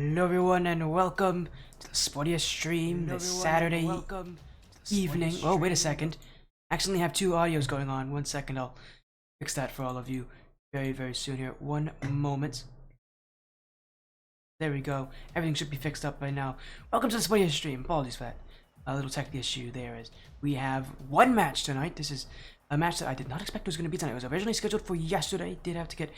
Hello everyone and welcome to the sportiest stream this Saturday evening. Oh, wait a second. I accidentally have two audios going on. 1 second, I'll fix that for all of you very soon here. 1 moment. There we go. Everything should be fixed up by now. Welcome to the sportiest stream. Apologies for that. A little technical issue there is we have one match tonight. This is a match that I did not expect was going to be tonight. It was originally scheduled for yesterday. Did have to get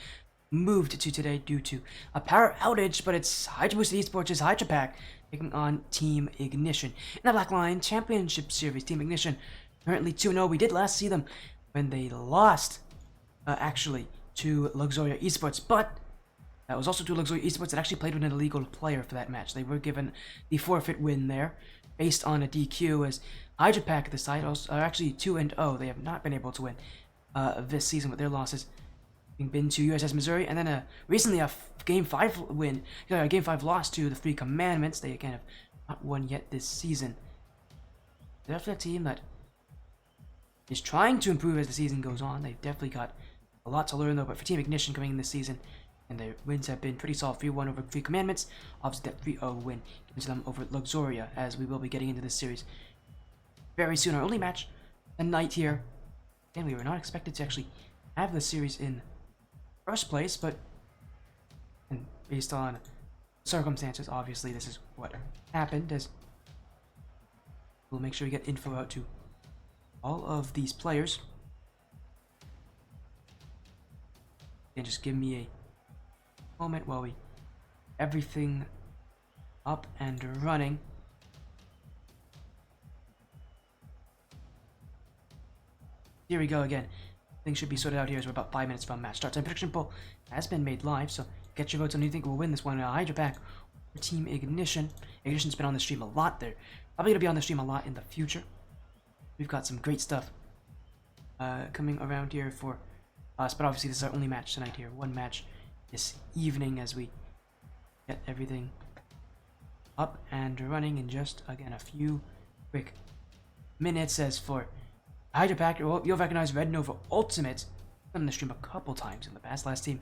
moved to today due to a power outage, but it's Hydra Boosted Esports' Hydra Pack taking on Team Ignition in the Black Line Championship Series. Team Ignition currently 2-0. We did last see them when they lost, actually, to Luxuria Esports, but that was also to Luxuria Esports that actually played with an illegal player for that match. They were given the forfeit win there based on a DQ, as Hydra Pack, the side, are actually 2-0. They have not been able to win this season with their losses. Been to USS Missouri, and then recently a Game 5 win, Game 5 loss to the Three Commandments. They again have not won yet this season. They're a team that is trying to improve as the season goes on. They've definitely got a lot to learn though, but for Team Ignition coming in this season, and their wins have been pretty solid. 3-1 over Three Commandments. Obviously that 3-0 win gives them over Luxuria, as we will be getting into this series very soon. Our only match tonight here, and we were not expected to actually have this series in first place, but based on circumstances, obviously this is what happened. As we'll make sure we get info out to all of these players. And just give me a moment while we everything up and running. Here we go again. Things should be sorted out here as we're about 5 minutes from match start. Time prediction poll has been made live, so get your votes on who you think will win this one. Hydra Pack or Team Ignition. Ignition's been on the stream a lot. They're probably going to be on the stream a lot in the future. We've got some great stuff coming around here for us, but obviously this is our only match tonight here. One match this evening as we get everything up and running in just, again, a few quick minutes. As for Hydra Pack, you'll recognize Red Nova Ultimate. Been on the stream a couple times in the past. Last team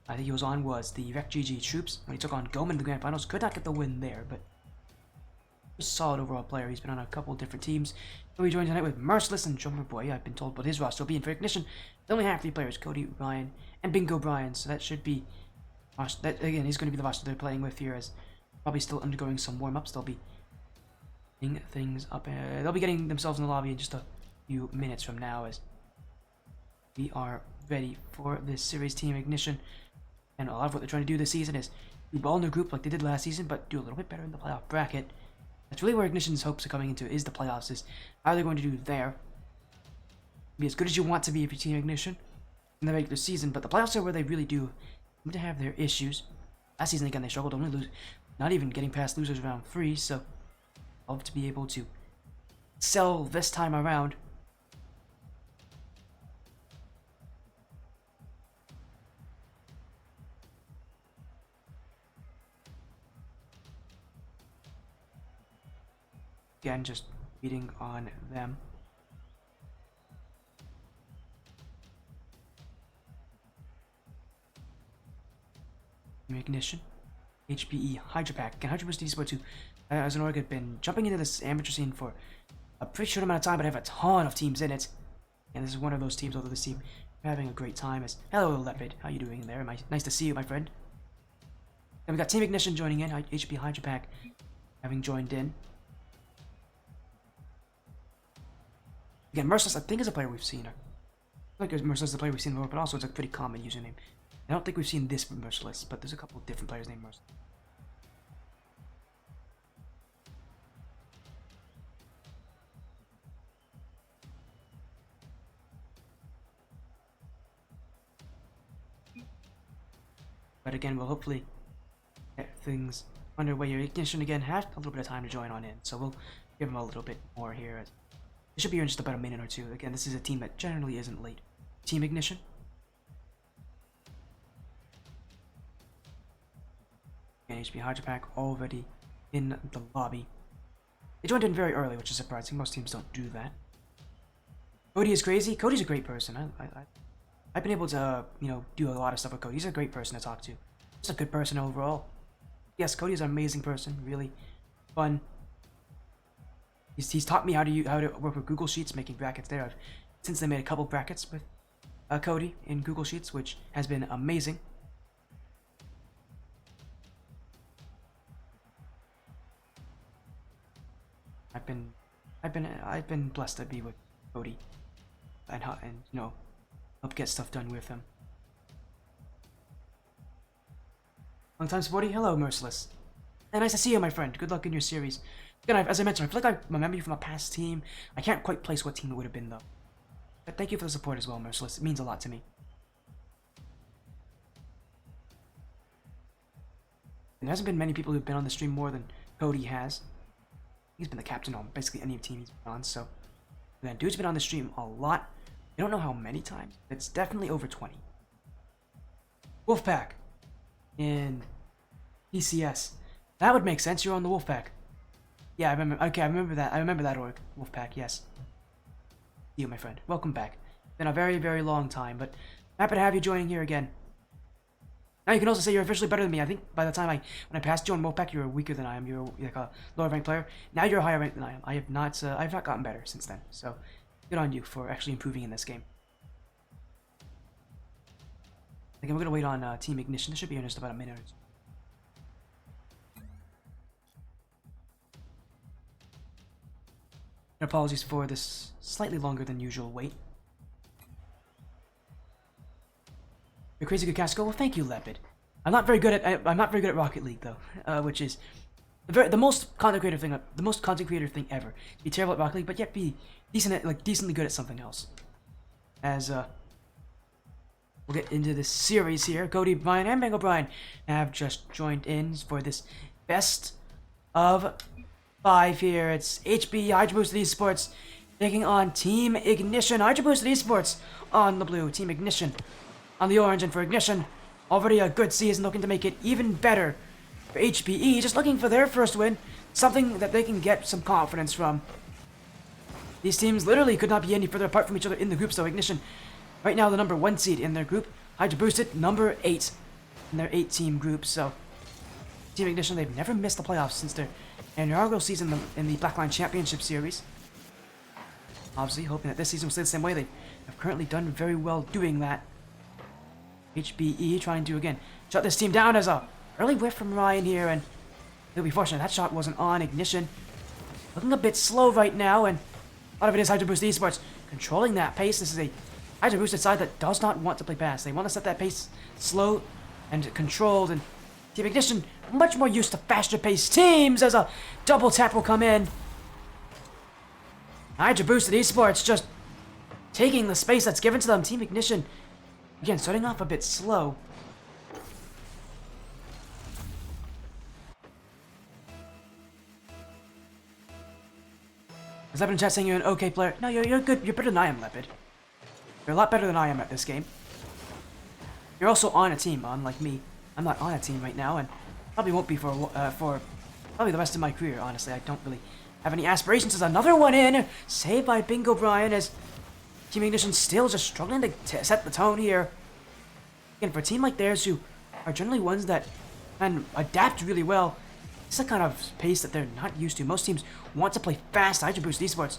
I think he was on was the Rec GG Troops when he took on Goman in the Grand Finals. Could not get the win there, but a solid overall player. He's been on a couple different teams. So we joined tonight with Merciless and Drummer Boy. I've been told what his roster will be in for Ignition. They only have 3 players: Cody, Ryan, and Bingo Brian. So that should be that again. He's going to be the roster they're playing with here, as probably still undergoing some warm-ups. They'll be getting things up. They'll be getting themselves in the lobby in just a few minutes from now, as we are ready for this series. Team Ignition, and a lot of what they're trying to do this season is do well in their group like they did last season, but do a little bit better in the playoff bracket. That's really where Ignition's hopes are coming into, is the playoffs, is how they're going to do there. Be as good as you want to be if you're Team Ignition in the regular season, but the playoffs are where they really do seem to have their issues. Last season again they struggled, only lose, not even getting past losers round 3, so I'll hope to be able to sell this time around. Again, just beating on them. Ignition, HBE, Hydra Pack, and Hydra Boosted Esports, who, as an org, have been jumping into this amateur scene for a pretty short amount of time, but have a ton of teams in it. And this is one of those teams, although this team is having a great time. Hello, Leopard. How you doing in there? Nice to see you, my friend. And we got Team Ignition joining in, HBE, Hydra Pack having joined in. Again, Merciless, I think, is a player we've seen. I think Merciless is a player we've seen before, but also it's a pretty common username. I don't think we've seen this from Merciless, but there's a couple of different players named Merciless. But again, we'll hopefully get things underway here. Ignition, again, has a little bit of time to join on in, so we'll give them a little bit more here. It should be here in just about a minute or two. Again, this is a team that generally isn't late. Team Ignition. And HB Hydra Pack already in the lobby. They joined in very early, which is surprising. Most teams don't do that. Cody is crazy. Cody's a great person. I've been able to, do a lot of stuff with Cody. He's a great person to talk to. He's a good person overall. Yes, Cody is an amazing person. Really fun. He's taught me how to work with Google Sheets, making brackets there. I've since they made a couple brackets with Cody in Google Sheets, which has been amazing. I've been blessed to be with Cody and you know, help get stuff done with him. Long time supporting. Hello, Merciless. And nice to see you, my friend. Good luck in your series. Again, as I mentioned, I feel like I remember you from a past team. I can't quite place what team it would have been, though. But thank you for the support as well, Merciless. It means a lot to me. And there hasn't been many people who've been on the stream more than Cody has. He's been the captain on basically any team he's been on, so... And then dude's been on the stream a lot. I don't know how many times. It's definitely over 20. Wolfpack. In ECS. That would make sense. You're on the Wolfpack. Yeah, I remember. Okay, I remember that. I remember that org. Wolfpack, yes. You, my friend. Welcome back. Been a very, very long time, but happy to have you joining here again. Now you can also say you're officially better than me. I think by the time when I passed you on Wolfpack, you were weaker than I am. You were like a lower ranked player. Now you're a higher ranked than I am. I've not gotten better since then. So good on you for actually improving in this game. Again, we're gonna wait on Team Ignition. This should be in just about a minute or two. Apologies for this slightly longer than usual wait. You're crazy good cast. Well, thank you, Leopard. I'm not very good at Rocket League though, which is the most content creator thing ever. Be terrible at Rocket League, but yet be decently good at something else. As we'll get into this series here. Cody, Brian, and Bengal Brian have just joined in for this best of 5 here. It's HBE Hydra Boosted Esports taking on Team Ignition. Hydra Boosted Esports on the blue, Team Ignition on the orange, and for Ignition, already a good season, looking to make it even better. For HBE, just looking for their first win, something that they can get some confidence from. These teams literally could not be any further apart from each other in the group, so Ignition, right now the number 1 seed in their group, Hydra Boosted, number 8 in their 8-team group, so Team Ignition, they've never missed the playoffs since their inaugural season in the Blackline Championship Series. Obviously, hoping that this season will stay the same way. They have currently done very well doing that. HBE trying to, again, shut this team down as a early whiff from Ryan here, and they'll be fortunate that shot wasn't on. Ignition looking a bit slow right now, and a lot of it is Hydra Boosted Esports controlling that pace. This is a Hydra Boosted side that does not want to play fast. They want to set that pace slow and controlled, and Team Ignition much more used to faster paced teams as a double tap will come in. Hydra Boosted Esports just taking the space that's given to them. Team Ignition, again, starting off a bit slow. Is Leopard in chat saying you're an okay player? No, you're good. You're better than I am, Leopard. You're a lot better than I am at this game. You're also on a team, unlike me. I'm not on a team right now, and probably won't be for probably the rest of my career, honestly. I don't really have any aspirations. There's another one in! Saved by Bingo Brian as Team Ignition still just struggling to set the tone here. Again, for a team like theirs who are generally ones that can adapt really well, it's the kind of pace that they're not used to. Most teams want to play fast. Hydra Boosted Esports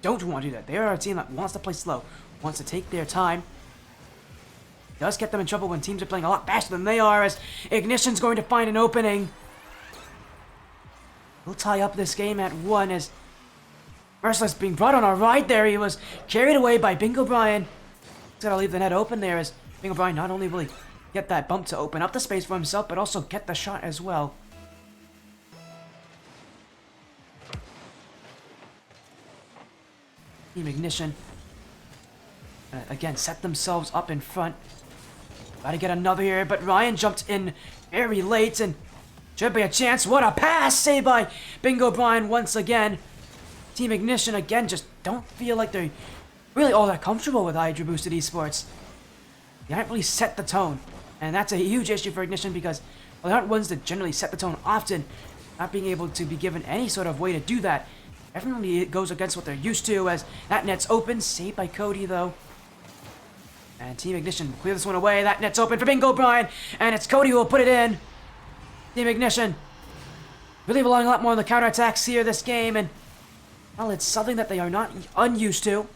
don't want to do that. They are a team that wants to play slow, wants to take their time. Does get them in trouble when teams are playing a lot faster than they are, as Ignition's going to find an opening. We'll tie up this game at 1 as Merciless being brought on a ride there. He was carried away by Bingo Brian. He's got to leave the net open there as Bingo Brian not only will he get that bump to open up the space for himself, but also get the shot as well. Team Ignition, again, set themselves up in front. About to get another here, but Ryan jumped in very late and should be a chance. What a pass! Saved by Bingo Brian once again. Team Ignition, again, just don't feel like they're really all that comfortable with Hydra Boosted Esports. They haven't really set the tone, and that's a huge issue for Ignition because well, they aren't ones that generally set the tone often. Not being able to be given any sort of way to do that definitely it goes against what they're used to, as that net's open. Saved by Cody, though. And Team Ignition clear this one away. That net's open for Bingo Brian, and it's Cody who will put it in. Team Ignition really relying a lot more on the counterattacks here this game, and well, it's something that they are not unused to.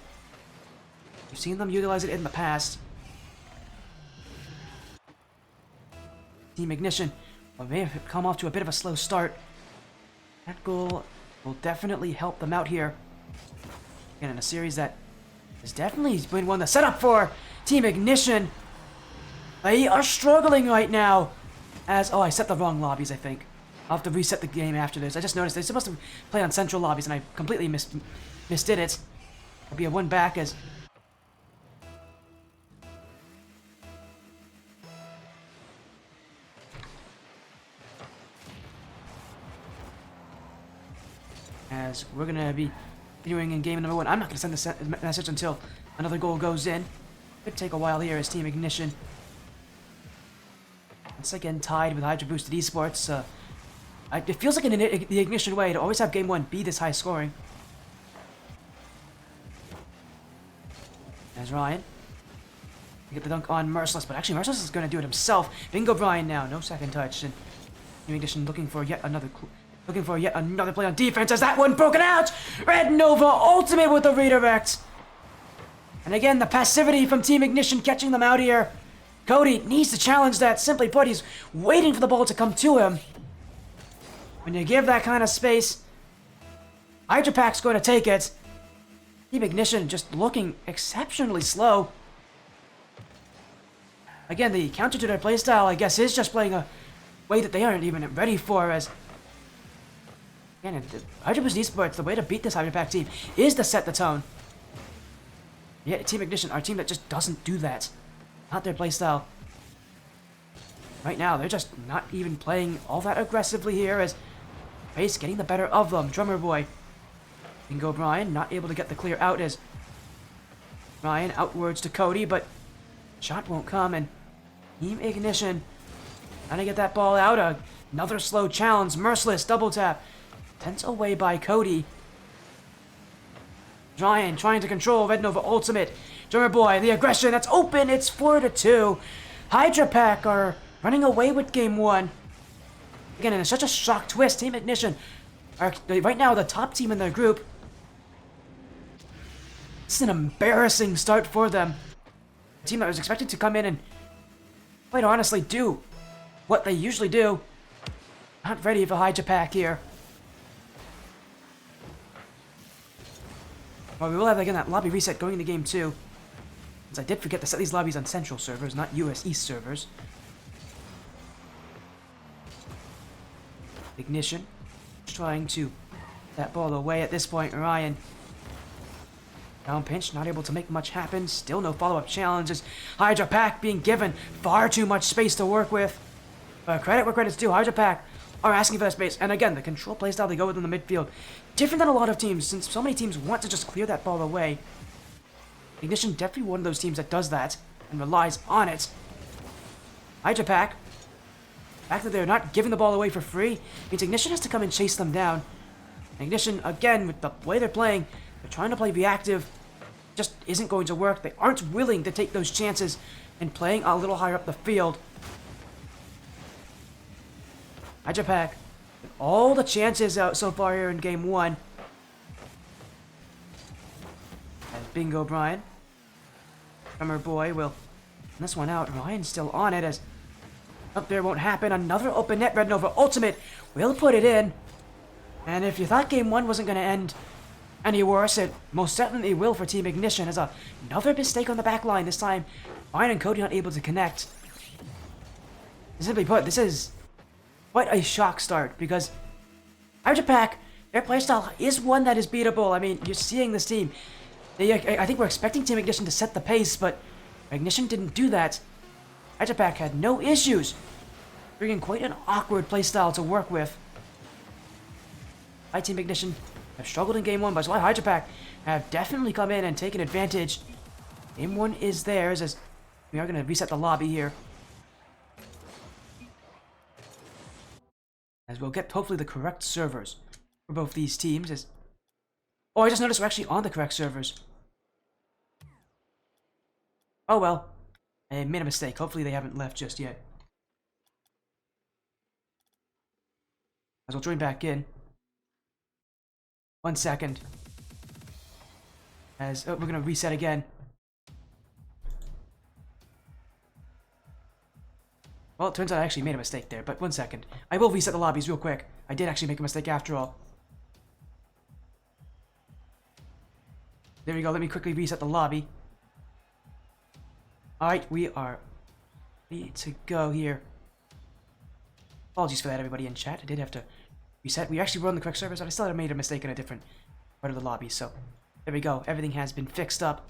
We've seen them utilize it in the past. Team Ignition may have come off to a bit of a slow start. That goal will definitely help them out here. Again, in a series that has definitely been one to set up for Team Ignition. They are struggling right now. As, oh, I set the wrong lobbies, I think. I'll have to reset the game after this. I just noticed they're supposed to play on central lobbies, and I completely misdid it. It'll be a one back as... As we're going to be continuing in game number 1. I'm not going to send the message until another goal goes in. Could take a while here as Team Ignition once again tied with Hydra Boosted Esports. It feels like in the Ignition way to always have game 1 be this high scoring. There's Ryan. Get the dunk on Merciless, but actually Merciless is going to do it himself. Bingo Brian now, no second touch. And Team Ignition looking for yet another play on defense as that one broken out. Red Nova ultimate with the redirect. And again, the passivity from Team Ignition catching them out here. Cody needs to challenge that. Simply put, he's waiting for the ball to come to him. When you give that kind of space, Hydra Pack's going to take it. Team Ignition just looking exceptionally slow. Again, the counter to their playstyle, I guess, is just playing a way that they aren't even ready for. As again, Hydra Boost Esports, the way to beat this Hydra Pack team is to set the tone. Yeah, Team Ignition, our team that just doesn't do that. Not their playstyle. Right now, they're just not even playing all that aggressively here as Face getting the better of them. Drummer Boy. Bingo Brian, not able to get the clear out as Ryan outwards to Cody, but shot won't come, and Team Ignition trying to get that ball out. Another slow challenge. Merciless double tap. Tense away by Cody. Ryan trying to control Red Nova ultimate. Drummer Boy, the aggression, that's open. It's 4-2. Hydra Pack are running away with game 1. Again, and it's such a shock twist. Team Ignition are right now the top team in their group. It's an embarrassing start for them. A team that was expected to come in and quite honestly do what they usually do. Not ready for Hydra Pack here. Well, we will have again that lobby reset going into game 2. Since I did forget to set these lobbies on central servers, not US East servers. Ignition trying to that ball away at this point. Ryan down pinch, not able to make much happen. Still no follow-up challenges. Hydra Pack being given far too much space to work with. But credit where credit's due. Hydra Pack are asking for that space. And again, the control playstyle they go with in the midfield. Different than a lot of teams, since so many teams want to just clear that ball away. Ignition definitely one of those teams that does that and relies on it. Hydra Pack, the fact that they're not giving the ball away for free means Ignition has to come and chase them down. Ignition, again, with the way they're playing, they're trying to play reactive. Just isn't going to work. They aren't willing to take those chances in playing a little higher up the field. Hydra Pack, with all the chances out so far here in game 1. As Bingo Brian, Drummer Boy will this one out. Ryan's still on it as up there won't happen. Another open net. Red Nova ultimate will put it in. And if you thought game 1 wasn't going to end any worse, it most certainly will for Team Ignition as another mistake on the back line. This time, Ryan and Cody not able to connect. Simply put, this is quite a shock start because Hydra Pack, their playstyle is one that is beatable. I mean, you're seeing this team. I think we're expecting Team Ignition to set the pace, but Ignition didn't do that. Hydra Pack had no issues, bringing quite an awkward playstyle to work with. Team Ignition have struggled in game 1, but Hydra Pack have definitely come in and taken advantage. Game 1 is theirs as we are going to reset the lobby here. As we'll get hopefully the correct servers for both these teams. Oh, I just noticed we're actually on the correct servers. Oh well, I made a mistake. Hopefully they haven't left just yet. As we'll join back in. 1 second. As we're gonna reset again. Well, it turns out I actually made a mistake there, but 1 second. I will reset the lobbies real quick. I did actually make a mistake after all. There we go, let me quickly reset the lobby. Alright, we are ready to go here. Apologies for that, everybody in chat. I did have to reset. We actually were on the correct servers, but I still had made a mistake in a different part of the lobby, so there we go. Everything has been fixed up.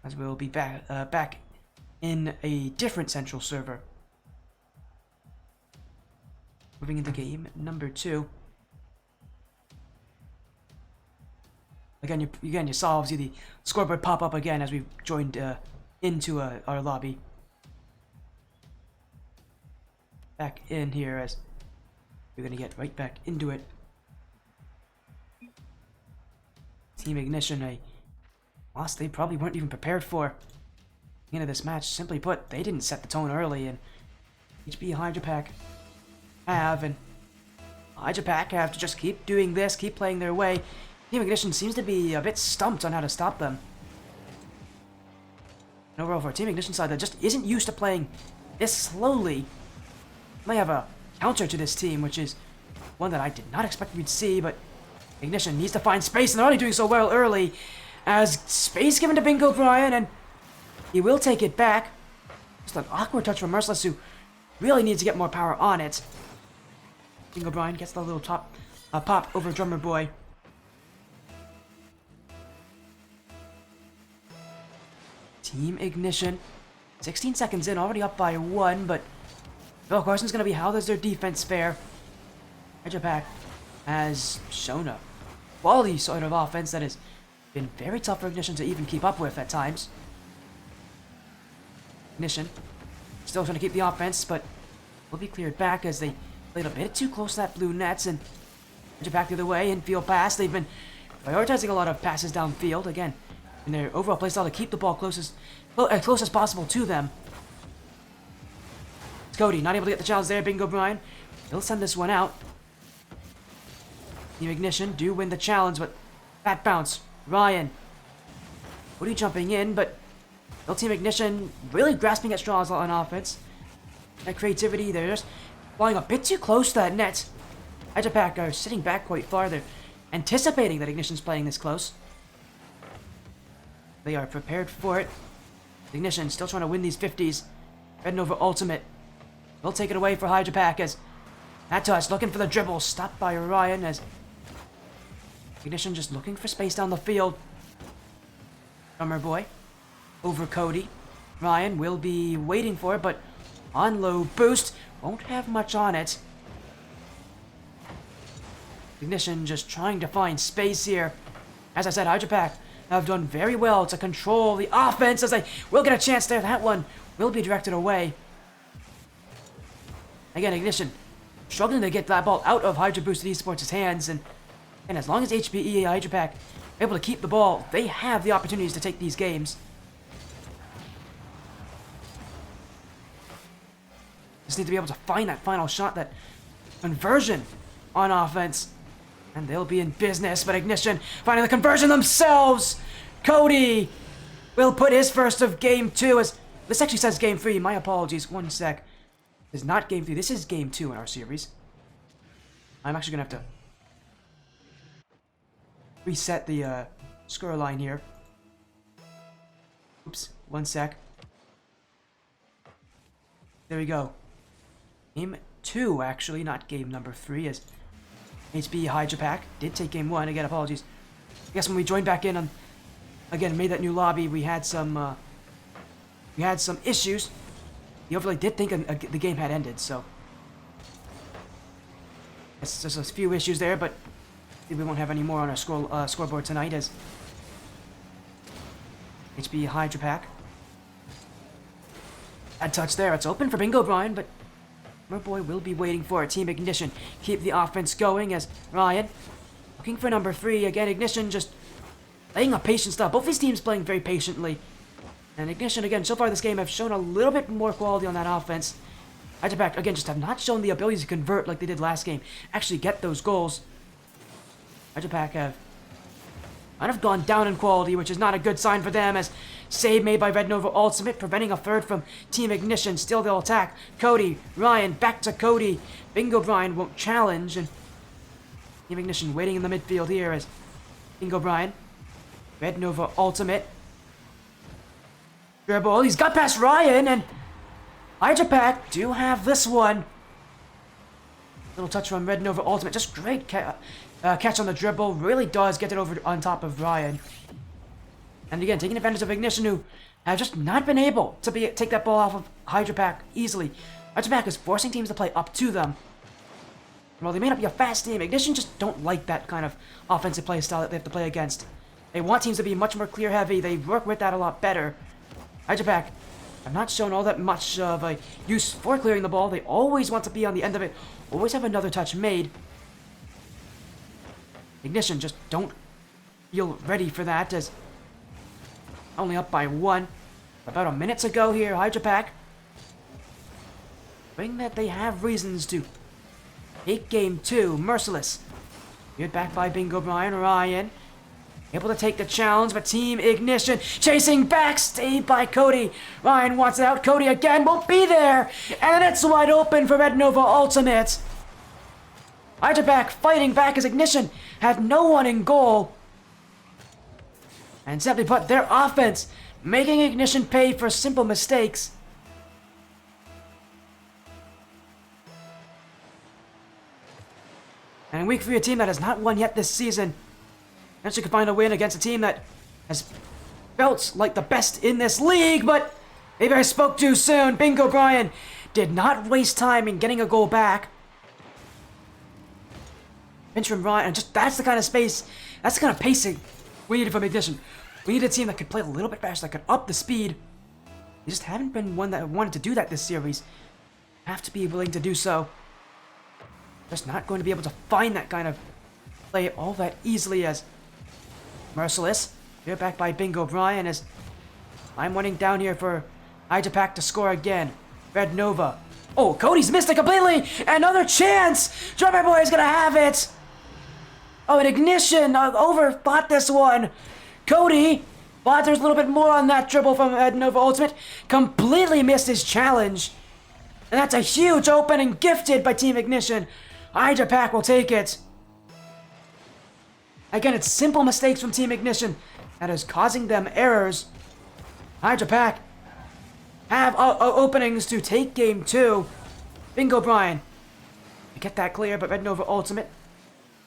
As we'll be back in a different central server. Moving into game number 2. Again, you saw obviously the scoreboard pop up again as we joined into our lobby. Back in here as we're gonna get right back into it. Team Ignition, a loss they probably weren't even prepared for. The end of this match, simply put, they didn't set the tone early, and HBE Hydra Pack have, and Hydra Pack have to just keep doing this, keep playing their way. Team Ignition seems to be a bit stumped on how to stop them. And overall, for a Team Ignition side that just isn't used to playing this slowly, may have a counter to this team, which is one that I did not expect we'd see, but Ignition needs to find space, and they're already doing so well early, as space given to Bingo Brian, and he will take it back. Just an awkward touch from Merciless, who really needs to get more power on it. Bingo Brian gets the little pop over Drummer Boy. Team Ignition, 16 seconds in, already up by 1, but the question's going to be, how does their defense fare? Hydra Pack has shown a quality sort of offense that has been very tough for Ignition to even keep up with at times. Ignition still trying to keep the offense, but will be cleared back as they played a bit too close to that blue nets, and Hydra Pack the other way, infield pass. They've been prioritizing a lot of passes downfield, again, in their overall playstyle to keep the ball as close as possible to them. It's Cody, not able to get the challenge there. Bingo Brian, he'll send this one out. Team Ignition do win the challenge, but that bounce. Ryan, Cody jumping in, but still Team Ignition really grasping at straws on offense. That creativity, they're just flying a bit too close to that net. Hydra Pack are sitting back quite far. They're anticipating that Ignition's playing this close. They are prepared for it. Ignition still trying to win these 50s. Heading over ultimate. Will take it away for Hydra Pack as that touch looking for the dribble. Stopped by Orion as Ignition just looking for space down the field. Drummer Boy over Cody. Ryan will be waiting for it, but on low boost. Won't have much on it. Ignition just trying to find space here. As I said, Hydra Pack have done very well to control the offense as they will get a chance there. That one will be directed away. Again, Ignition struggling to get that ball out of Hydra Boosted Esports' hands, and as long as HBE Hydra Pack are able to keep the ball, they have the opportunities to take these games. Just need to be able to find that final shot, that conversion on offense, and they'll be in business. But Ignition finding the conversion themselves. Cody will put his first of game 2. As this actually says game 3. My apologies. 1 sec. This is not game 3. This is game 2 in our series. I'm actually gonna have to reset the score line here. Oops. 1 sec. There we go. Game 2, actually, not game number 3, as HBE Hydra Pack did take game 1. Again, apologies. I guess when we joined back in on, again, made that new lobby, we had some issues. The overlay did think the game had ended, so it's just a few issues there, but we won't have any more on our scoreboard tonight as HBE Hydra Pack. Bad touch there. It's open for Bingo Brian, but my boy will be waiting for it. Team Ignition keep the offense going as Ryan looking for number 3. Again, Ignition just playing a patient style. Both these teams playing very patiently. And Ignition, again, so far this game have shown a little bit more quality on that offense. Hydra Pack, again, just have not shown the ability to convert like they did last game. Actually get those goals. Hydra Pack have kind of gone down in quality, which is not a good sign for them, as save made by Red Nova Ultimate, preventing a third from Team Ignition. Still they'll attack. Cody, Ryan, back to Cody. Bingo Brian won't challenge, and Team Ignition waiting in the midfield here as Bingo Brian, Red Nova Ultimate. Dribble, he's got past Ryan, and Hydra Pack do have this one. Little touch from Red Nova Ultimate, just great catch on the dribble, really does get it over on top of Ryan. And again, taking advantage of Ignition, who have just not been able to take that ball off of Hydra Pack easily. Hydra Pack is forcing teams to play up to them. While they may not be a fast team, Ignition just don't like that kind of offensive play style that they have to play against. They want teams to be much more clear-heavy, they work with that a lot better. Hydra Pack have not shown all that much of a use for clearing the ball. They always want to be on the end of it, always have another touch made. Ignition just don't feel ready for that, as only up by 1. About a minute to go here, Hydra Pack, showing that they have reasons to take game 2. Merciless. Geared back by Bingo Brian. Ryan able to take the challenge, but Team Ignition chasing back, stayed by Cody. Ryan wants it out. Cody again won't be there, and it's wide open for Red Nova Ultimate. Hydra Pack fighting back as Ignition have no one in goal. And simply put, their offense making Ignition pay for simple mistakes. And weak for your team that has not won yet this season. And you can find a win against a team that has felt like the best in this league, but maybe I spoke too soon. Bingo Brian did not waste time in getting a goal back. Pinch from Ryan, and just that's the kind of space, that's the kind of pacing we needed from Ignition. We need a team that could play a little bit faster, that could up the speed. They just haven't been one that wanted to do that this series. Have to be willing to do so. Just not going to be able to find that kind of play all that easily as Merciless. Here back by Bingo Brian as I'm running down here for Hydra Pack to score again. Red Nova. Oh, Cody's missed it completely! Another chance! Drummer Boy is gonna have it! Oh, and Ignition overthought this one. Cody thought there's a little bit more on that dribble from Red Nova Ultimate. Completely missed his challenge. And that's a huge opening gifted by Team Ignition. Hydra Pack will take it. Again, it's simple mistakes from Team Ignition that is causing them errors. Hydra Pack have openings to take game 2. Bingo Brian. Get that clear, but Red Nova Ultimate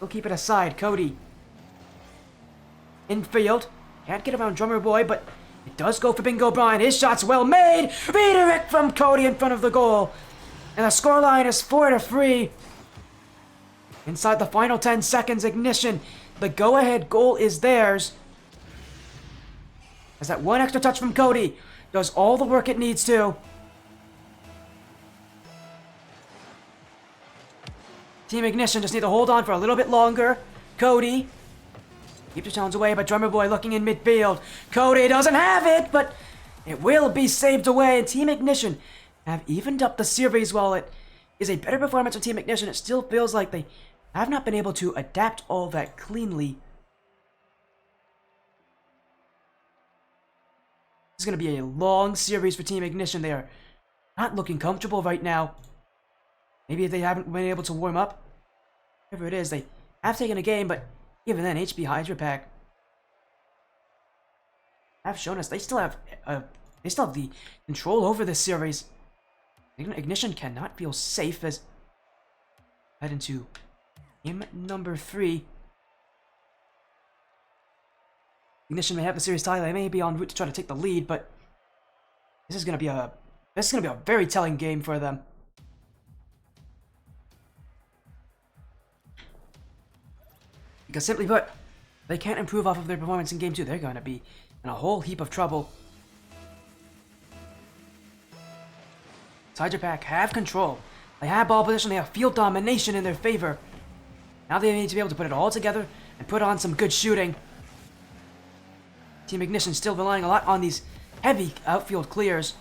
will keep it aside. Cody. Infield. Can't get around Drummer Boy, but it does go for Bingo Brian. His shot's well made. Redirect from Cody in front of the goal. And the scoreline is 4-3. Inside the final 10 seconds, Ignition. The go-ahead goal is theirs. As that one extra touch from Cody does all the work it needs to. Team Ignition just need to hold on for a little bit longer. Cody. Keep the challenge away, but Drummer Boy looking in midfield. Cody doesn't have it, but it will be saved away. And Team Ignition have evened up the series. While it is a better performance from Team Ignition, it still feels like they have not been able to adapt all that cleanly. This is going to be a long series for Team Ignition. They are not looking comfortable right now. Maybe they haven't been able to warm up. Whatever it is, they have taken a game, but even then, HB Hydra Pack have shown us they still have the control over this series. Ignition cannot feel safe as head into game number 3. Ignition may have the series title. They may be en route to try to take the lead, but this is gonna be a very telling game for them. Because simply put, they can't improve off of their performance in game 2. They're gonna be in a whole heap of trouble. Hydra Pack have control. They have ball position. They have field domination in their favor. Now they need to be able to put it all together and put on some good shooting. Team Ignition still relying a lot on these heavy outfield clears.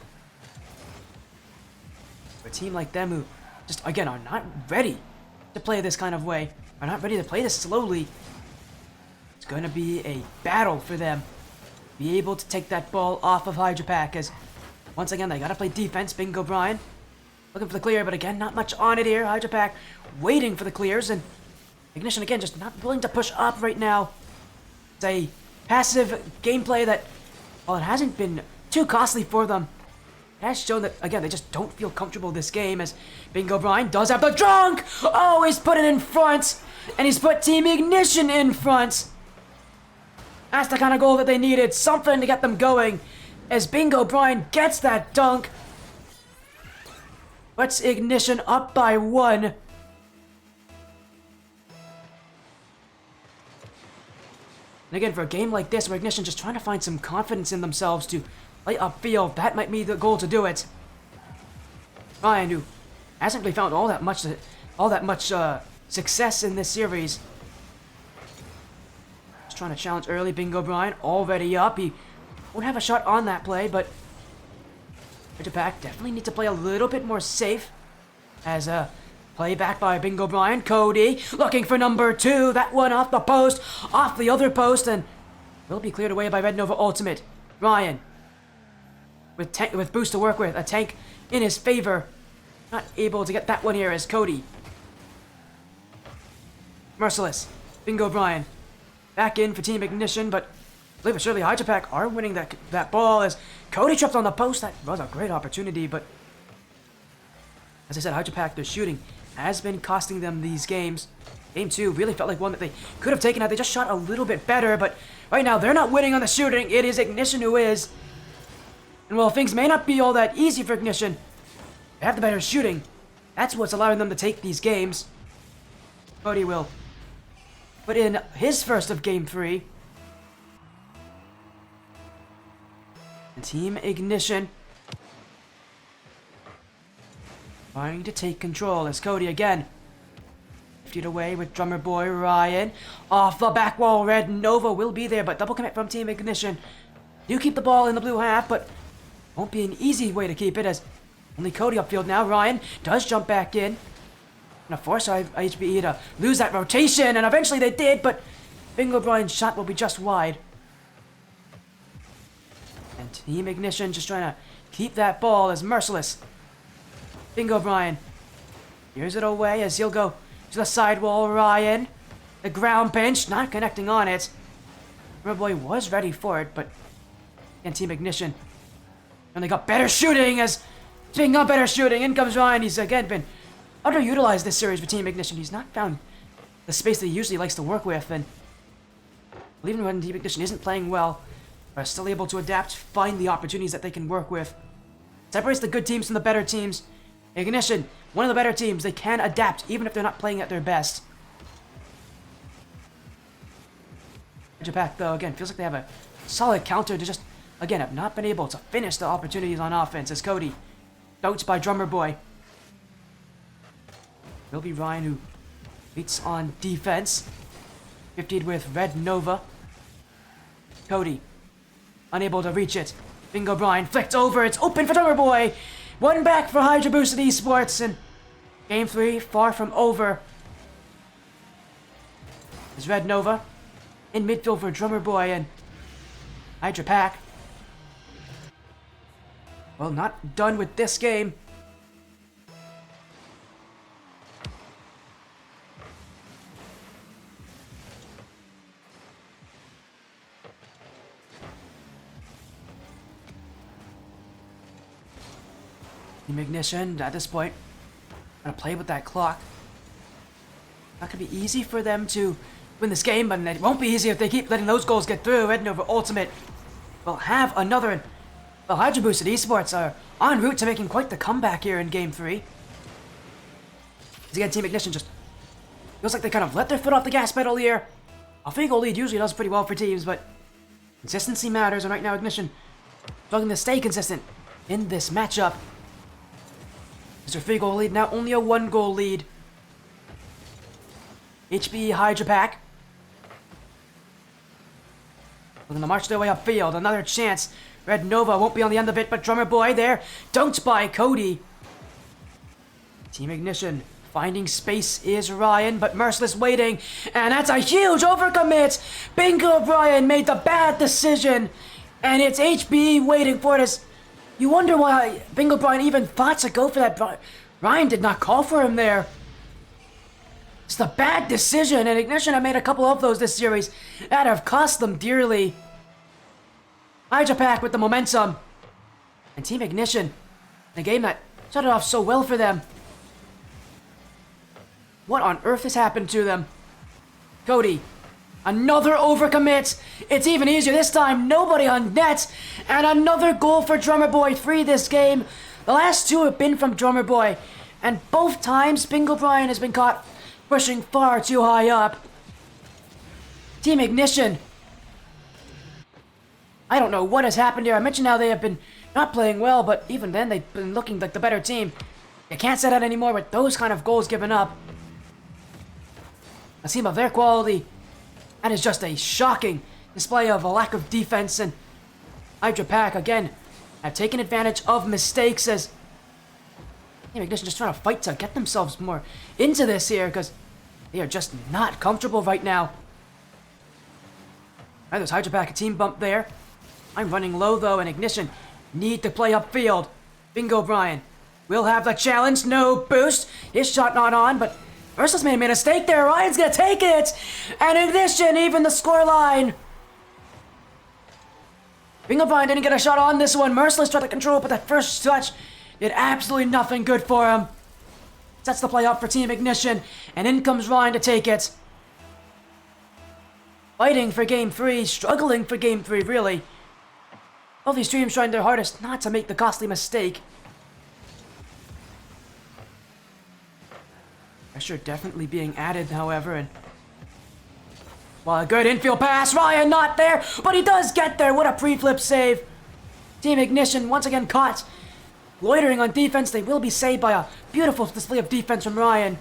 For a team like them who just, again, are not ready to play this kind of way, are not ready to play this slowly, it's going to be a battle for them. Be able to take that ball off of Hydra Pack as, once again, they got to play defense. Bingo Brian looking for the clear, but again, not much on it here. Hydra Pack waiting for the clears, and Ignition, again, just not willing to push up right now. It's a passive gameplay that, while it hasn't been too costly for them, it has shown that, again, they just don't feel comfortable this game as Bingo Brian does have the drunk! Oh, he's put it in front! And he's put Team Ignition in front! That's the kind of goal that they needed. Something to get them going as Bingo Brian gets that dunk. Puts Ignition up by 1. And again, for a game like this where Ignition just trying to find some confidence in themselves to play upfield, that might be the goal to do it. Ryan, who hasn't really found all that much success in this series. Just trying to challenge early. Bingo Brian already up. He won't have a shot on that play, but Hydra Pack definitely need to play a little bit more safe. As play back by Bingo Brian. Cody looking for number 2. That one off the post, off the other post, and will be cleared away by Red Nova Ultimate. Ryan with boost to work with. A tank in his favor. Not able to get that one here as Cody. Merciless. Bingo Brian back in for Team Ignition, but I believe surely Hydra Pack are winning that ball as Cody tripped on the post. That was a great opportunity, but as I said, Hydra Pack, their shooting has been costing them these games. Game 2 really felt like one that they could have taken out. They just shot a little bit better, but right now they're not winning on the shooting. It is Ignition who is. And while things may not be all that easy for Ignition, they have the better shooting. That's what's allowing them to take these games. Cody will put in his first of Game 3. And Team Ignition trying to take control as Cody again 50 away with drummer boy Ryan. Off the back wall, Red Nova will be there, but double commit from Team Ignition. Do keep the ball in the blue half, but won't be an easy way to keep it as only Cody upfield now. Ryan does jump back in. Gonna force HBE to lose that rotation, and eventually they did, but Bingo Brian's shot will be just wide. And Team Ignition just trying to keep that ball as Merciless. Bingo Brian here's it away as he'll go to the sidewall. Ryan, the ground pinch, not connecting on it. Drummer boy was ready for it, but again, Team Ignition. And they got better shooting as speaking of better shooting, in comes Ryan. He's again been underutilized this series for Team Ignition. He's not found the space that he usually likes to work with, and even when Team Ignition isn't playing well, are still able to adapt, find the opportunities that they can work with. Separates the good teams from the better teams. Ignition, one of the better teams. They can adapt even if they're not playing at their best. Hydra Pack, though, again, feels like they have a solid counter to just, again, have not been able to finish the opportunities on offense as Cody doubts by drummer boy. Will be Ryan who waits on defense. 50'd with Red Nova. Cody unable to reach it. Bingo Brian flicked over. It's open for drummer boy. One back for Hydra Boosted Esports, and Game 3 far from over. Is Red Nova in midfield for drummer boy and Hydra Pack. Well, not done with this game. Team Ignition, at this point, gonna play with that clock. Not gonna be easy for them to win this game, but it won't be easy if they keep letting those goals get through. Red Nova Ultimate will have another. The Hydra Boosted Esports are en route to making quite the comeback here in Game 3. As again, Team Ignition just feels like they kind of let their foot off the gas pedal here. A 3-goal lead usually does pretty well for teams, but consistency matters, and right now Ignition struggling to stay consistent in this matchup. It's their 3-goal lead, now only a 1-goal lead. HBE Hydra Pack looking to march their way upfield. Another chance. Red Nova won't be on the end of it, but drummer boy there. Dunked by Cody. Team Ignition finding space is Ryan, but Merciless waiting, and that's a huge overcommit! Bingo Brian made the bad decision, and it's HBE waiting for it. You wonder why Bingo Brian even thought to go for that. Ryan did not call for him there. It's the bad decision, and Ignition have made a couple of those this series that have cost them dearly. Hydra Pack with the momentum, and Team Ignition, in a game that started off so well for them. What on earth has happened to them? Cody, another overcommit. It's even easier this time. Nobody on net, and another goal for Drummer Boy 3 this game. The last two have been from Drummer Boy, and both times Bingo Brian has been caught pushing far too high up. Team Ignition, I don't know what has happened here. I mentioned how they have been not playing well, but even then they've been looking like the better team. You can't say that anymore with those kind of goals given up. A team of their quality, that is just a shocking display of a lack of defense, and Hydra Pack again have taken advantage of mistakes as Team Ignition just trying to fight to get themselves more into this here because they are just not comfortable right now. Alright, there's Hydra Pack, a team bump there. I'm running low though, and Ignition need to play upfield. Bingo Brian will have the challenge, no boost. His shot not on, but Merciless made a mistake there. Ryan's gonna take it, and Ignition even the scoreline. Bingo Brian didn't get a shot on this one. Merciless tried to control, but that first touch did absolutely nothing good for him. Sets the play up for Team Ignition, and in comes Ryan to take it. Fighting for Game 3, struggling for Game 3, really. Both these teams trying their hardest not to make the costly mistake. Pressure definitely being added, however, and well, a good infield pass. Ryan not there, but he does get there. What a pre-flip save. Team Ignition once again caught loitering on defense. They will be saved by a beautiful display of defense from Ryan.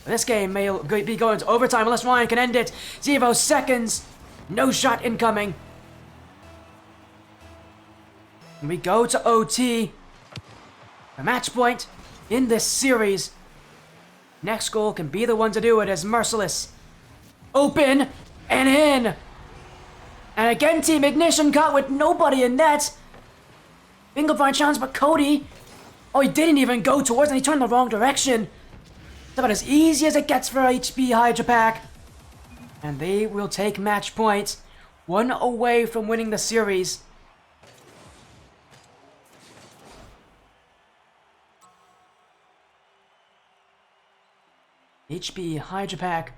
This game may be going to overtime unless Ryan can end it. 0 seconds. No shot incoming. And we go to OT. The match point in this series. Next goal can be the one to do it as Merciless. Open and in. And again, Team Ignition caught with nobody in net. Bingo Brian challenge, but Cody, oh, he didn't even go towards it. He turned the wrong direction. It's about as easy as it gets for HB Hydra Pack. And they will take match point. One away from winning the series. HB Hydra Pack.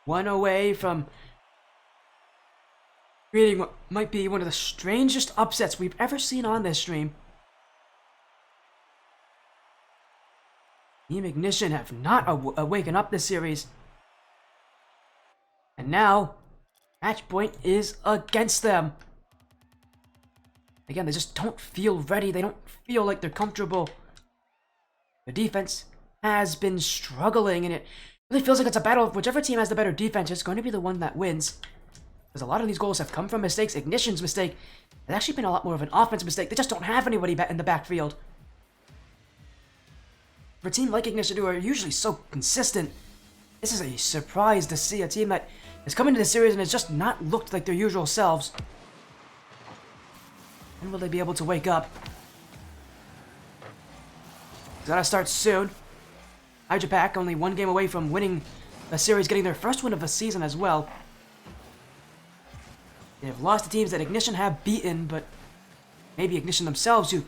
One away from creating what might be one of the strangest upsets we've ever seen on this stream. Team Ignition have not awakened up this series. And now, match point is against them. Again, they just don't feel ready. They don't feel like they're comfortable. The defense has been struggling, and it really feels like it's a battle of whichever team has the better defense is going to be the one that wins. Because a lot of these goals have come from mistakes. Ignition's mistake has actually been a lot more of an offensive mistake. They just don't have anybody in the backfield. For a team like Ignition, who are usually so consistent, this is a surprise to see a team that has come into the series and has just not looked like their usual selves. When will they be able to wake up? Gotta start soon. Hydra Pack only one game away from winning the series, getting their first win of the season as well. They've lost to teams that Ignition have beaten, but maybe Ignition themselves who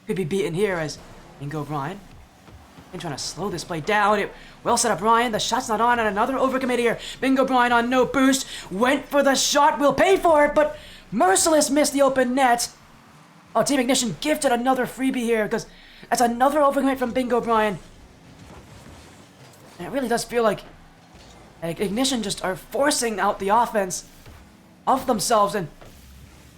could be beaten here as Bingo Brian. And trying to slow this play down. It well set up Ryan. The shot's not on, and another overcommit here. Bingo Brian on no boost. Went for the shot. Will pay for it, but Merciless missed the open net. Oh, Team Ignition gifted another freebie here because that's another overcommit from Bingo Brian. And it really does feel like Ignition just are forcing out the offense of themselves, and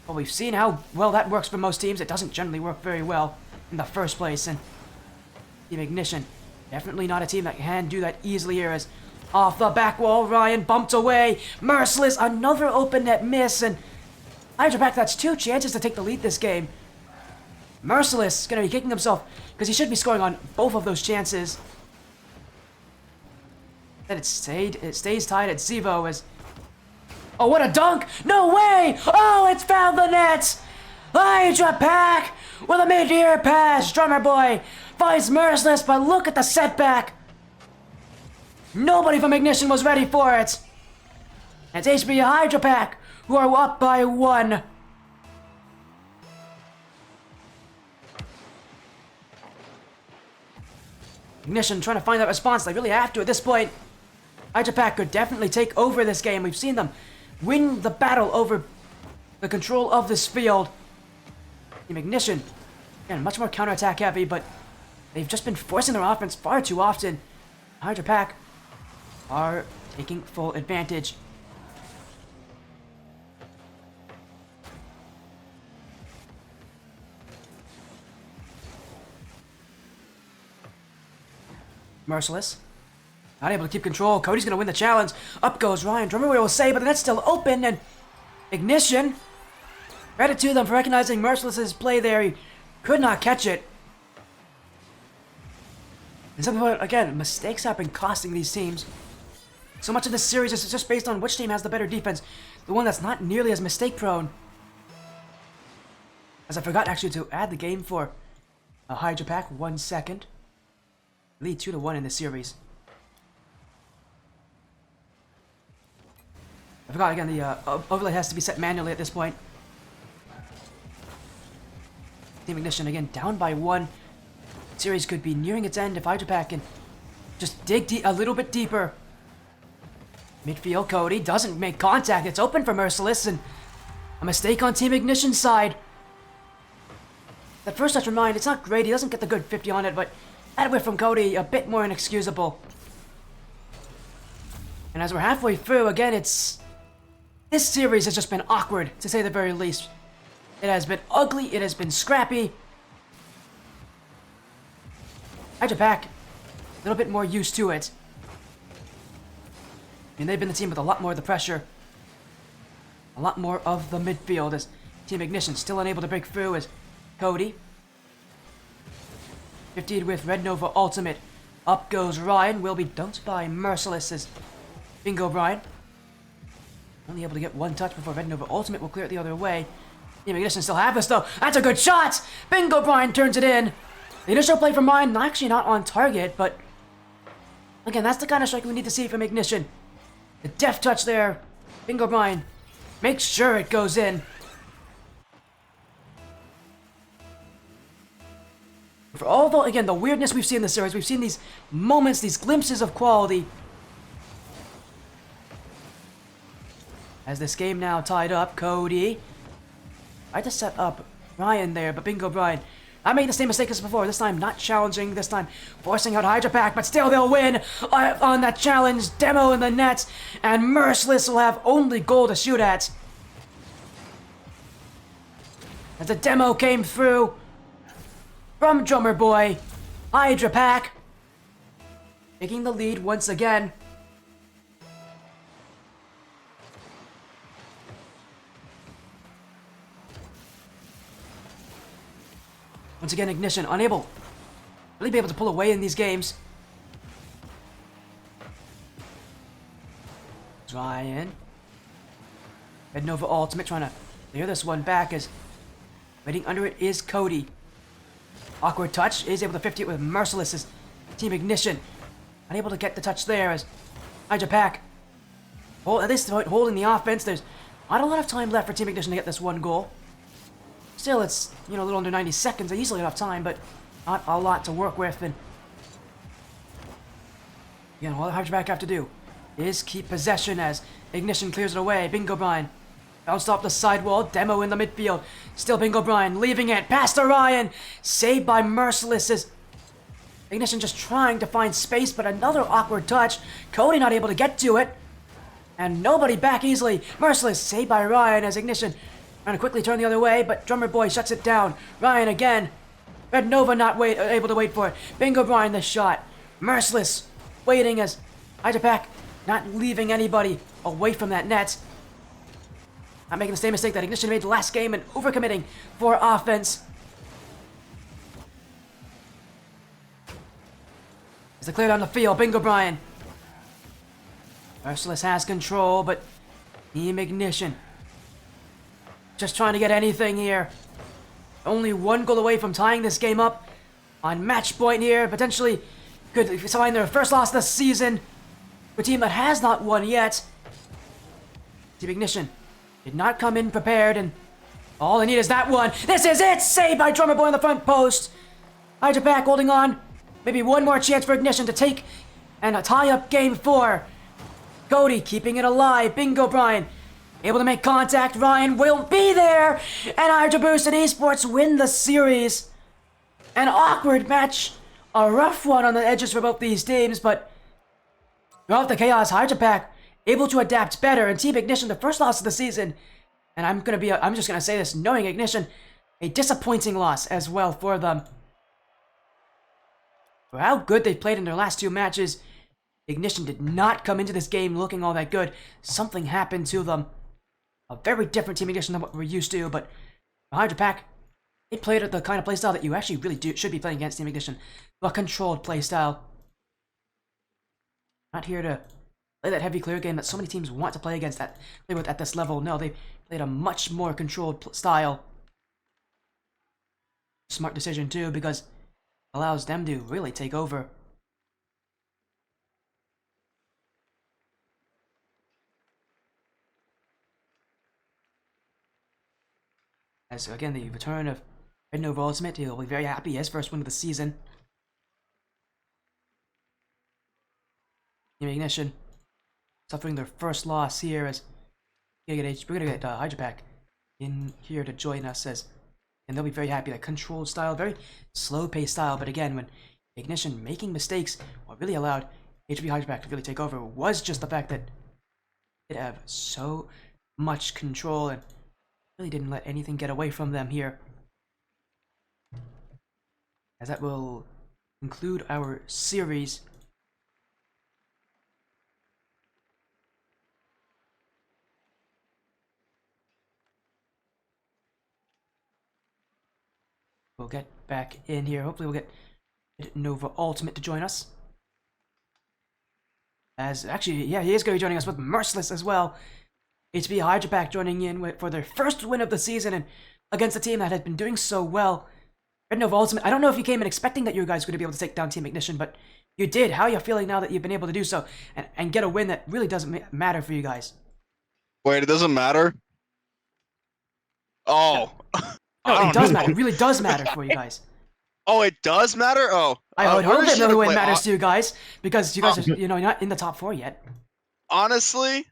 well, we've seen how well that works for most teams. It doesn't generally work very well in the first place, and Team Ignition definitely not a team that can do that easily here as off the back wall, Ryan bumped away. Merciless, another open net miss, and Hydra Pack, that's 2 chances to take the lead this game. Merciless is going to be kicking himself because he should be scoring on both of those chances. Then it stays tied at 0 as... Oh, what a dunk! No way! Oh, it's found the net! Hydra Pack with a mid-air pass. Drummer Boy finds Merciless, but look at the setback. Nobody from Ignition was ready for it. It's HBE Hydra Pack who are up by 1. Ignition trying to find that response. They really have to at this point. Hydra Pack could definitely take over this game. We've seen them win the battle over the control of this field. Team Ignition, again, much more counterattack heavy, but they've just been forcing their offense far too often. Hydra Pack are taking full advantage. Merciless. Not able to keep control. Cody's going to win the challenge. Up goes Ryan. Drummer will say, but the net's still open, and Ignition. Credit to them for recognizing Merciless's play there. He could not catch it. And something about, again, mistakes have been costing these teams. So much of this series is just based on which team has the better defense. The one that's not nearly as mistake prone. As I forgot actually to add the game for a Hydra Pack. 1 second. Lead 2-1 in the series. I forgot again, the overlay has to be set manually at this point. Team Ignition again down by 1. Series could be nearing its end if Hydra Pack can just dig a little bit deeper. Midfield, Cody doesn't make contact. It's open for Merciless, and a mistake on Team Ignition's side. That first touch from Ryan, it's not great. He doesn't get the good 50 on it, but that whiff from Cody, a bit more inexcusable. And as we're halfway through, again, this series has just been awkward, to say the very least. It has been ugly, it has been scrappy. Hydra Pack, a little bit more used to it. I mean, they've been the team with a lot more of the pressure. A lot more of the midfield as Team Ignition still unable to break through as Cody. 50'd with Red Nova Ultimate. Up goes Ryan, will be dunked by Merciless as Bingo Brian. Only able to get 1 touch before Red Nova Ultimate will clear it the other way. Team Ignition still have this though. That's a good shot! Bingo Brian turns it in. The initial play from Ryan, actually not on target, but again, that's the kind of strike we need to see from Ignition. The deft touch there. Bingo Brian makes sure it goes in. For all the, again, the weirdness we've seen in the series, we've seen these moments, these glimpses of quality. As this game now tied up, Cody. I had to set up Ryan there, but Bingo Brian. I made the same mistake as before, this time not challenging, this time forcing out Hydra Pack, but still they'll win on that challenge. Demo in the net, and Merciless will have only goal to shoot at. As the demo came through from Drummer Boy, Hydra Pack taking the lead once again. Once again, Ignition unable really be able to pull away in these games. Ryan. Red Nova Ultimate trying to clear this one back as waiting under it is Cody. Awkward touch, is able to 50 it with Merciless as Team Ignition. Unable to get the touch there as Hydra Pack. At this point, holding the offense. There's not a lot of time left for Team Ignition to get this 1 goal. Still, it's, a little under 90 seconds. Easily enough time, but not a lot to work with. And again, all the Hydra Pack have to do is keep possession as Ignition clears it away. Bingo Brian bounced off the sidewall. Demo in the midfield. Still Bingo Brian leaving it. Pass to Ryan. Saved by Merciless as Ignition just trying to find space, but another awkward touch. Cody not able to get to it. And nobody back easily. Merciless saved by Ryan as Ignition trying to quickly turn the other way, but Drummer Boy shuts it down. Ryan again. Red Nova not able to wait for it. Bingo Brian the shot. Merciless waiting as Hydra Pack not leaving anybody away from that net. Not making the same mistake that Ignition made last game and overcommitting for offense. As they clear down the field, Bingo Brian. Merciless has control, but Team Ignition just trying to get anything here. Only one goal away from tying this game up on match point here. Potentially could sign their first loss this season. A team that has not won yet. Team Ignition did not come in prepared, and all they need is that one. This is it! Saved by Drummer Boy on the front post. Hydra back holding on. Maybe one more chance for Ignition to take and tie up game 4. Cody keeping it alive. Bingo Brian able to make contact. Ryan will be there. And Hydra Boost and Esports win the series. An awkward match. A rough one on the edges for both these teams, but throughout the chaos, Hydra Pack able to adapt better. And Team Ignition, the first loss of the season. And I'm just gonna say this, knowing Ignition, a disappointing loss as well for them. For how good they played in their last 2 matches, Ignition did not come into this game looking all that good. Something happened to them. A very different Team Ignition than what we're used to, but Hydra Pack, they played the kind of playstyle that you actually really should be playing against Team Ignition. A controlled playstyle. Not here to play that heavy clear game that so many teams want to play against, play with at this level. No, they played a much more controlled style. Smart decision too, because allows them to really take over. As again, the return of Red Nova Ultimate, he'll be very happy. His first win of the season. Team Ignition suffering their first loss here as we're gonna get Hydra Pack in here to join us and they'll be very happy. That controlled style, very slow-paced style, but again, when Ignition making mistakes, what really allowed HBE Hydra Pack to really take over was just the fact that it have so much control and really didn't let anything get away from them here. As that will conclude our series. We'll get back in here. Hopefully we'll get Nova Ultimate to join us. As actually, yeah, he is going to be joining us with Merciless as well. HBE Hydra Pack joining in for their first win of the season and against a team that has been doing so well. Red Nova Ultimate, I don't know if you came in expecting that you guys were going to be able to take down Team Ignition, but you did. How are you feeling now that you've been able to do so and get a win that really doesn't matter for you guys? Wait, it doesn't matter? Oh. No, it does matter. It really does matter for you guys. Oh, it does matter? Oh. I would hope that another win matters to you guys, because you guys are, you're not in the top 4 yet. Honestly,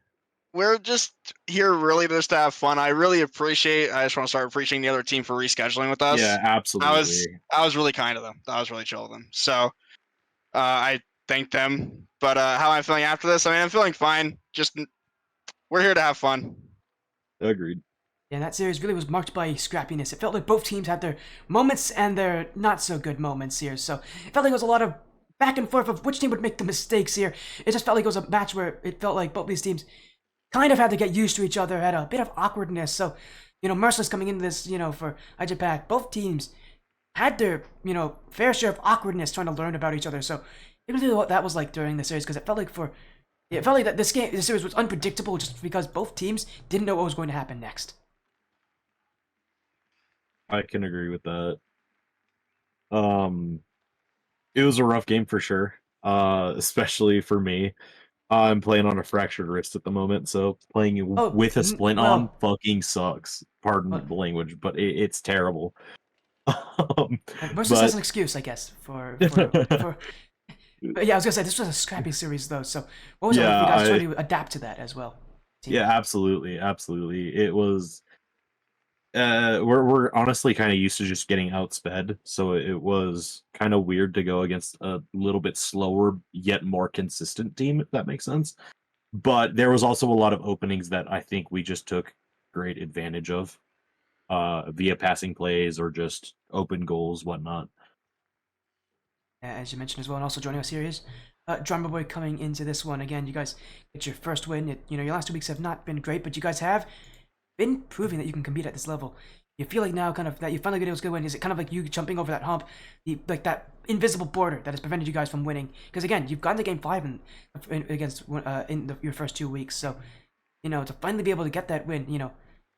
we're just here really just to have fun. I really appreciate, I just want to start appreciating the other team for rescheduling with us. Yeah, absolutely. I was really kind of them. I was really chill with them. So, I thank them. But how I'm feeling after this, I mean, I'm feeling fine. Just, we're here to have fun. Agreed. Yeah, that series really was marked by scrappiness. It felt like both teams had their moments and their not-so-good moments here. So it felt like it was a lot of back and forth of which team would make the mistakes here. It just felt like it was a match where it felt like both these teams kind of had to get used to each other, had a bit of awkwardness. So, Merciless coming into this, for Hydra Pack, both teams had their, fair share of awkwardness trying to learn about each other. So it was really what that was like during the series, because it felt like that this series was unpredictable just because both teams didn't know what was going to happen next. I can agree with that. It was a rough game for sure, especially for me. I'm playing on a fractured wrist at the moment, so playing with a splint on fucking sucks. Pardon the language, but it's terrible. Versus has an excuse, I guess, for But yeah, I was gonna say this was a scrappy series though. So what was it like for you guys trying to adapt to that as well? Yeah, absolutely. It was. We're honestly kind of used to just getting outsped, so it was kind of weird to go against a little bit slower yet more consistent team, if that makes sense. But there was also a lot of openings that I think we just took great advantage of, via passing plays or just open goals, whatnot. As you mentioned as well, and also joining us here is Drummer Boy coming into this one again. You guys get your first win. Your last 2 weeks have not been great, but you guys have been proving that you can compete at this level. You feel like now kind of that you finally been able to win. Is it kind of like you jumping over that hump, like that invisible border that has prevented you guys from winning? Because again, you've gotten to game 5 against your first 2 weeks, so you know to finally be able to get that win, you know,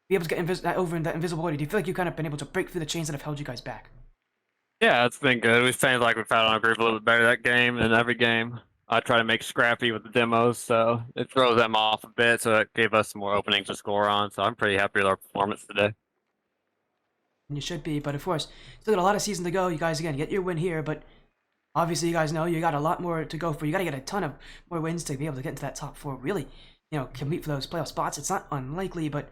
be able to get over in that invisible border. Do you feel like you've kind of been able to break through the chains that have held you guys back? Yeah, it's been good. We seemed like we found our groove a little bit better that game than every game. I try to make scrappy with the demos, so it throws them off a bit, so it gave us some more openings to score on. So I'm pretty happy with our performance today. And you should be, but of course, still got a lot of season to go. You guys again get your win here, but obviously you guys know you got a lot more to go for. You got to get a ton of more wins to be able to get into that top 4. Really, you know, compete for those playoff spots. It's not unlikely, but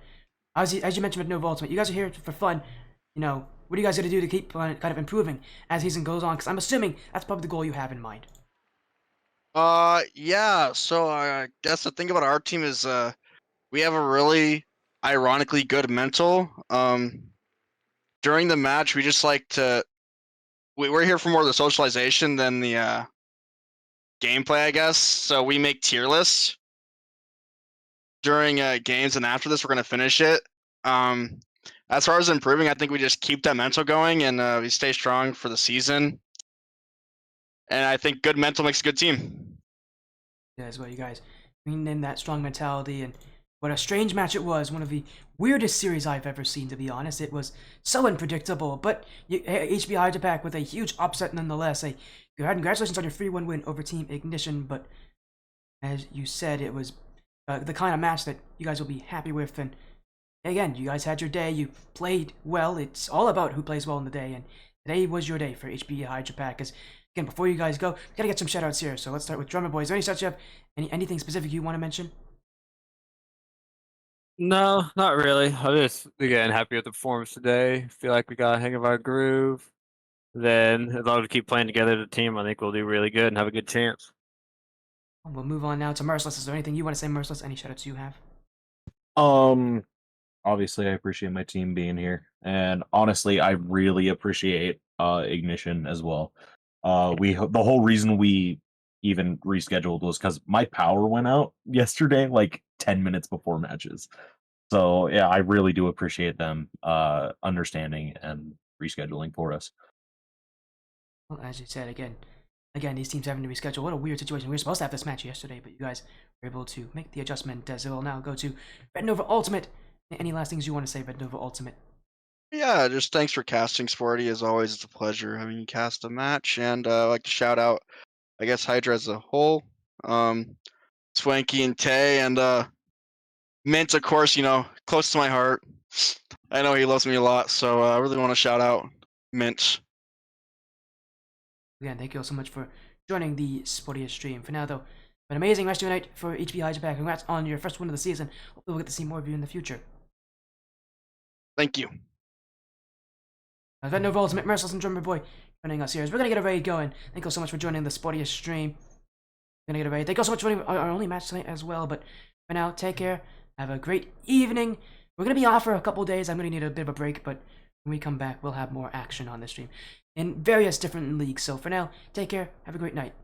as you mentioned with Nova Ultimate, you guys are here for fun. You know, what are you guys going to do to keep kind of improving as season goes on? Because I'm assuming that's probably the goal you have in mind. Yeah. So I guess the thing about our team is we have a really ironically good mental. During the match, we just like to. We're here for more of the socialization than the gameplay, I guess. So we make tier lists during games, and after this, we're gonna finish it. As far as improving, I think we just keep that mental going, and we stay strong for the season. And I think good mental makes a good team. Yeah, as well, you guys bringing in that strong mentality, and what a strange match it was. One of the weirdest series I've ever seen, to be honest. It was so unpredictable, but HBE Hydra back with a huge upset nonetheless. Congratulations on your 3-1 win over Team Ignition, but as you said, it was the kind of match that you guys will be happy with. And again, you guys had your day. You played well. It's all about who plays well in the day, and today was your day for HBE Hydra pack. Because again, before you guys go, we gotta get some shoutouts here. So let's start with Drummer Boy. Is there any shoutouts you have? Anything specific you want to mention? No, not really. I'm just again happy with the performance today. Feel like we got a hang of our groove. Then as long as we keep playing together as a team, I think we'll do really good and have a good chance. We'll move on now to Merciless. Is there anything you want to say, Merciless? Any shoutouts you have? Obviously I appreciate my team being here, and honestly I really appreciate Ignition as well. The whole reason we even rescheduled was because my power went out yesterday like 10 minutes before matches. So yeah, I really do appreciate them understanding and rescheduling for us. Well, as you said, again, these teams having to reschedule. What a weird situation. We were supposed to have this match yesterday, but you guys were able to make the adjustment. As we'll now go to Red Nova Ultimate. Any last things you want to say, Red Nova Ultimate? Yeah, just thanks for casting, Sporty. As always, it's a pleasure having you cast a match. And I'd like to shout out, I guess, Hydra as a whole, Swanky and Tay, and Mint, of course, you know, close to my heart. I know he loves me a lot, so I really want to shout out Mint. Again, thank you all so much for joining the Sportiest stream. For now, though, an amazing rest of your night for HBE Hydra pack. Congrats on your first win of the season. Hopefully we'll get to see more of you in the future. Thank you. Red Nova Ultimate, Merciless, and Drummer Boy joining us here. As we're going to get a raid going. Thank you all so much for joining the Sportiest stream. We're going to get a raid. Thank you all so much for joining our only match tonight as well. But for now, take care. Have a great evening. We're going to be off for a couple days. I'm going to need a bit of a break, but when we come back, we'll have more action on the stream in various different leagues. So for now, take care. Have a great night.